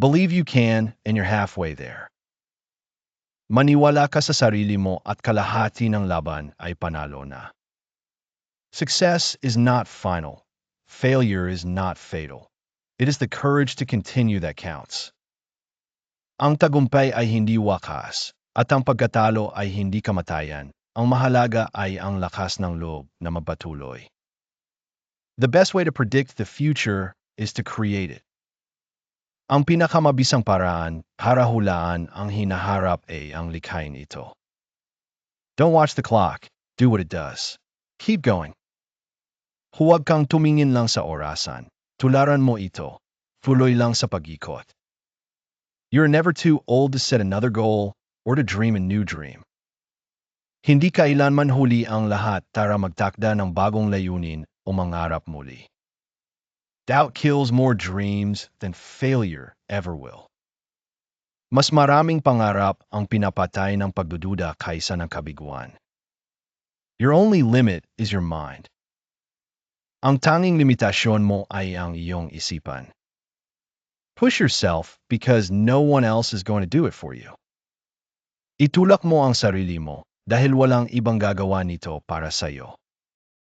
Believe you can, and you're halfway there. Maniwala ka sa sarili mo at kalahati ng laban ay panalo na. Success is not final. Failure is not fatal. It is the courage to continue that counts. Ang tagumpay ay hindi wakas, at ang pagkatalo ay hindi kamatayan. Ang mahalaga ay ang lakas ng loob na mapatuloy. The best way to predict the future is to create it. Ang pinakamabisang paraan para hulaan ang hinaharap ay ang likhain ito. Don't watch the clock. Do what it does. Keep going. Huwag kang tumingin lang sa orasan. Tularan mo ito. Tuloy lang sa pag-ikot. You're never too old to set another goal or to dream a new dream. Hindi kailanman huli ang lahat para magtakda ng bagong layunin o mangarap muli. Doubt kills more dreams than failure ever will. Mas maraming pangarap ang pinapatay ng pagdududa kaysa ng kabiguan. Your only limit is your mind. Ang tanging limitasyon mo ay ang iyong isipan. Push yourself because no one else is going to do it for you. Itulak mo ang sarili mo dahil walang ibang gagawa nito para sa iyo.